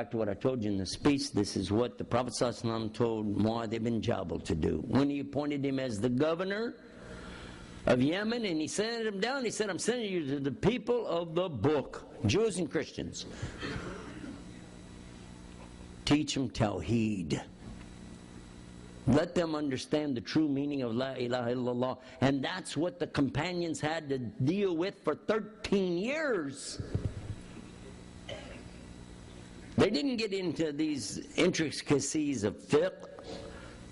Back to what I told you in the speech, this is what the Prophet ﷺ told Mu'adh ibn Jabal to do. When he appointed him as the governor of Yemen, and he sent him down, he said, I'm sending you to the people of the book, Jews and Christians. Teach them Tawheed. Let them understand the true meaning of La ilaha illallah. And that's what the companions had to deal with for 13 years. They didn't get into these intricacies of fiqh.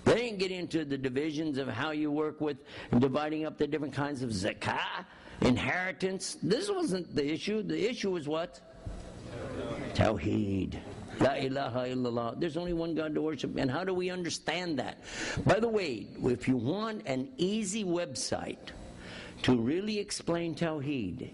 They didn't get into the divisions of how you work with dividing up the different kinds of zakah, inheritance. This wasn't the issue. The issue was what? Tawheed. La ilaha illallah. There's only one God to worship. And how do we understand that? By the way, if you want an easy website to really explain Tawheed,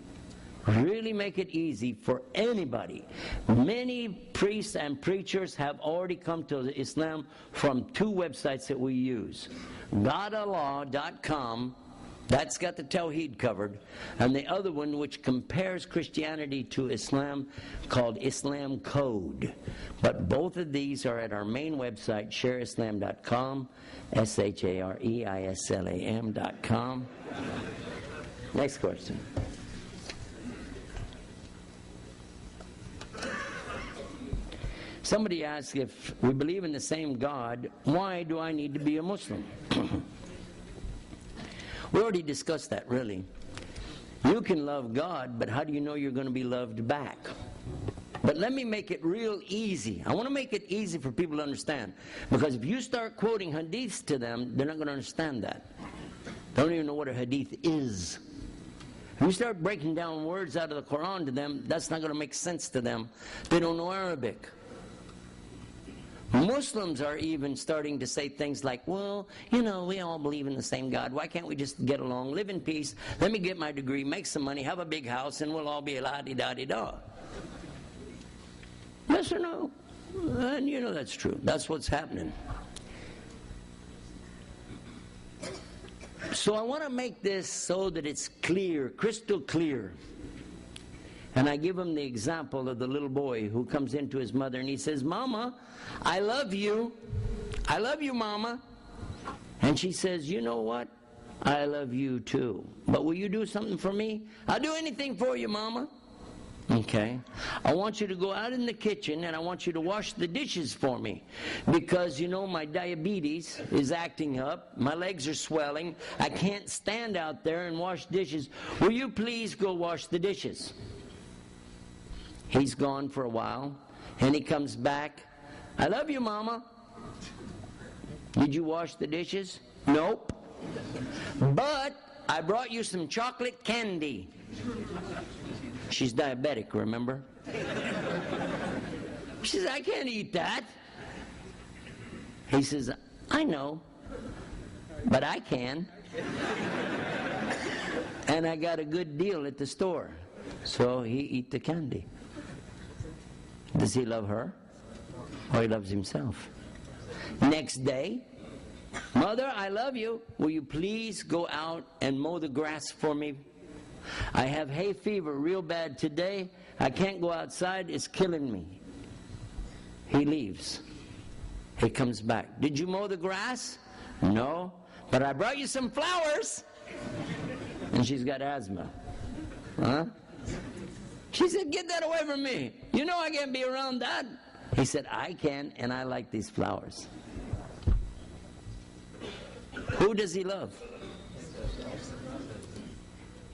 really make it easy for anybody. Many priests and preachers have already come to Islam from two websites that we use. GodAllah.com, that's got the Tawheed covered, and the other one which compares Christianity to Islam called Islam Code. But both of these are at our main website, shareislam.com, shareislam.com. Next question. Somebody asked, if we believe in the same God, why do I need to be a Muslim? We already discussed that, really. You can love God, but how do you know you're going to be loved back? But let me make it real easy. I want to make it easy for people to understand. Because if you start quoting hadiths to them, they're not going to understand that. They don't even know what a hadith is. If you start breaking down words out of the Quran to them, that's not going to make sense to them. They don't know Arabic. Muslims are even starting to say things like, well, you know, we all believe in the same God. Why can't we just get along, live in peace, let me get my degree, make some money, have a big house, and we'll all be la-di-da-di-da. Yes or no? And you know that's true. That's what's happening. So I want to make this so that it's clear, crystal clear. And I give him the example of the little boy who comes into his mother and he says, Mama, I love you. I love you, Mama. And she says, you know what? I love you too. But will you do something for me? I'll do anything for you, Mama. Okay. I want you to go out in the kitchen and I want you to wash the dishes for me. Because, you know, my diabetes is acting up. My legs are swelling. I can't stand out there and wash dishes. Will you please go wash the dishes? He's gone for a while, and he comes back. I love you, Mama. Did you wash the dishes? Nope. But I brought you some chocolate candy. She's diabetic, remember? She says, I can't eat that. He says, I know, but I can. And I got a good deal at the store. So he eat the candy. Does he love her? Or he loves himself? Next day, Mother, I love you. Will you please go out and mow the grass for me? I have hay fever real bad today. I can't go outside. It's killing me. He leaves. He comes back. Did you mow the grass? No. But I brought you some flowers. And she's got asthma. Huh? She said, get that away from me. You know I can't be around that. He said, I can, and I like these flowers. Who does he love?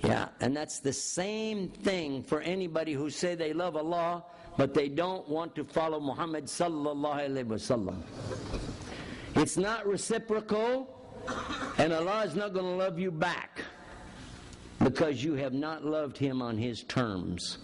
Yeah, and that's the same thing for anybody who say they love Allah, but they don't want to follow Muhammad sallallahu alaihi wasallam. It's not reciprocal, and Allah is not going to love you back because you have not loved Him on His terms.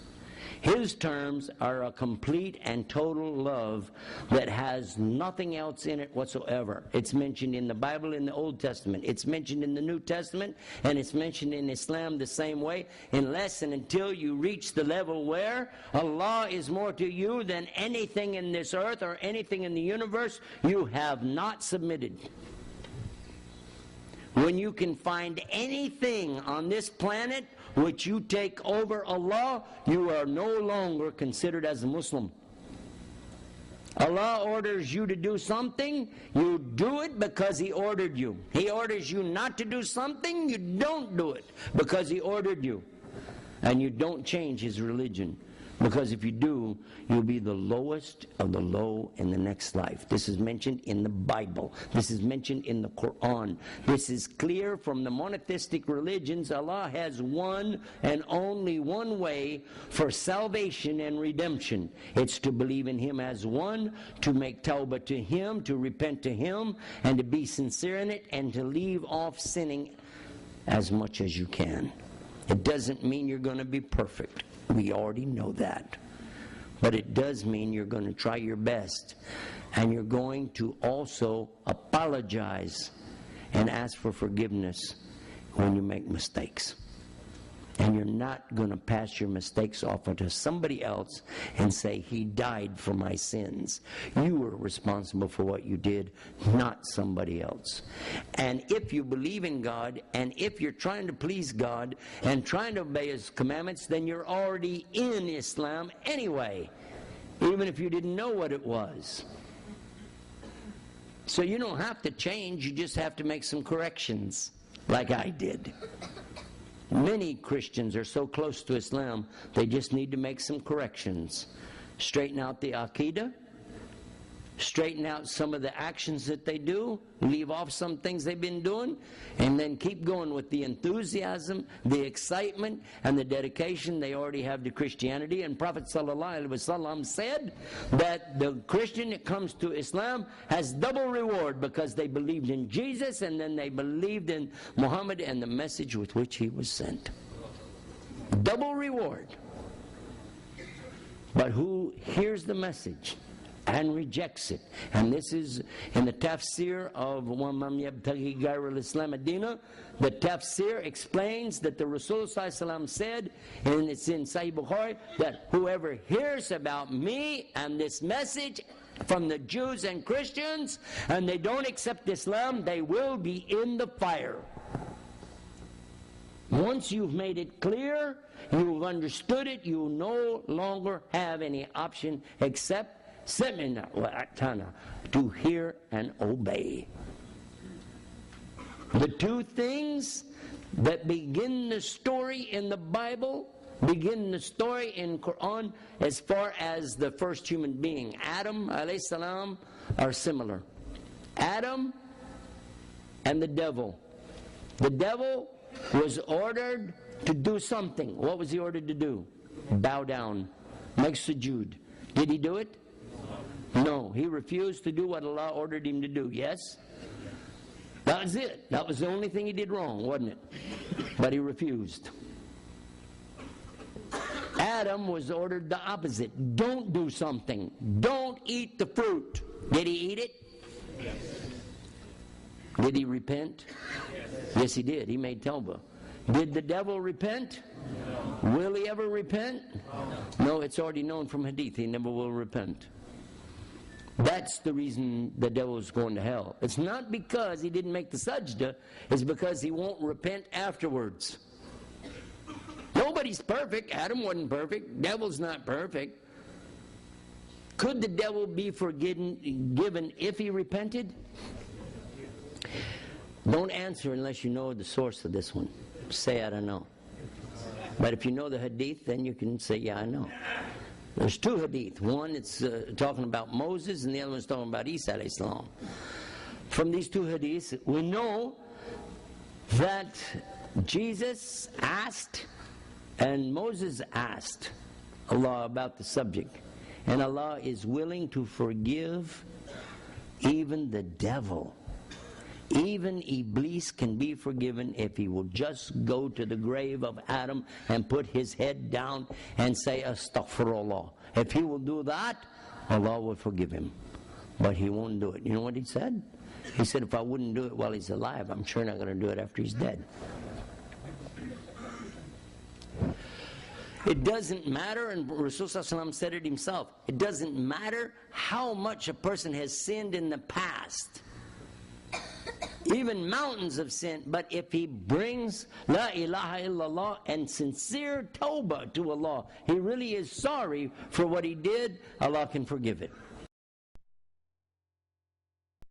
His terms are a complete and total love that has nothing else in it whatsoever. It's mentioned in the Bible in the Old Testament. It's mentioned in the New Testament, and it's mentioned in Islam the same way, unless and until you reach the level where Allah is more to you than anything in this earth or anything in the universe. You have not submitted. When you can find anything on this planet which you take over Allah, you are no longer considered as a Muslim. Allah orders you to do something, you do it because He ordered you. He orders you not to do something, you don't do it because He ordered you. And you don't change His religion. Because if you do, you'll be the lowest of the low in the next life. This is mentioned in the Bible. This is mentioned in the Quran. This is clear from the monotheistic religions. Allah has one and only one way for salvation and redemption. It's to believe in Him as one, to make tawbah to Him, to repent to Him, and to be sincere in it, and to leave off sinning as much as you can. It doesn't mean you're going to be perfect. We already know that. But it does mean you're going to try your best. And you're going to also apologize and ask for forgiveness when you make mistakes. And you're not going to pass your mistakes off onto somebody else and say, He died for my sins. You were responsible for what you did, not somebody else. And if you believe in God, and if you're trying to please God and trying to obey His commandments, then you're already in Islam anyway, even if you didn't know what it was. So you don't have to change, you just have to make some corrections, like I did. Many Christians are so close to Islam, they just need to make some corrections. Straighten out the Aqidah, straighten out some of the actions that they do, leave off some things they've been doing, and then keep going with the enthusiasm, the excitement, and the dedication they already have to Christianity. And Prophet ﷺ said that the Christian that comes to Islam has double reward because they believed in Jesus and then they believed in Muhammad and the message with which he was sent. Double reward. But who hears the message and rejects it? And this is in the tafsir of وَمَنْ يَبْتَغِي غَيْرَ الْإِسْلَامِ دِينًا. The tafsir explains that the Rasul said, and it's in Sahih Bukhari, that whoever hears about me and this message from the Jews and Christians, and they don't accept Islam, they will be in the fire. Once you've made it clear, you've understood it, you no longer have any option except Sami'na wa ata'na, to hear and obey. The two things that begin the story in the Bible, begin the story in Quran, as far as the first human being, Adam alayhi salam, are similar. Adam and the devil. The devil was ordered to do something. What was he ordered to do? Bow down, make sujood. Did he do it? No, he refused to do what Allah ordered him to do. Yes? That was it. That was the only thing he did wrong, wasn't it? But he refused. Adam was ordered the opposite. Don't do something. Don't eat the fruit. Did he eat it? Yes. Did he repent? Yes, he did. He made tawbah. Did the devil repent? No. Will he ever repent? No, it's already known from hadith. He never will repent. That's the reason the devil is going to hell. It's not because he didn't make the sajda, it's because he won't repent afterwards. Nobody's perfect. Adam wasn't perfect. Devil's not perfect. Could the devil be given if he repented? Don't answer unless you know the source of this one. Say, I don't know. But if you know the hadith, then you can say, yeah, I know. There's two hadith. One, it's talking about Moses, and the other one's talking about Isa alayhi salam. From these two hadiths, we know that Jesus asked, and Moses asked Allah about the subject. And Allah is willing to forgive even the devil. Even Iblis can be forgiven if he will just go to the grave of Adam and put his head down and say astaghfirullah. If he will do that, Allah will forgive him. But he won't do it. You know what he said? He said, if I wouldn't do it while he's alive, I'm sure not going to do it after he's dead. It doesn't matter, and Rasulullah said it himself, it doesn't matter how much a person has sinned in the past. Even mountains of sin, but if he brings La ilaha illallah and sincere tawbah to Allah, he really is sorry for what he did, Allah can forgive it.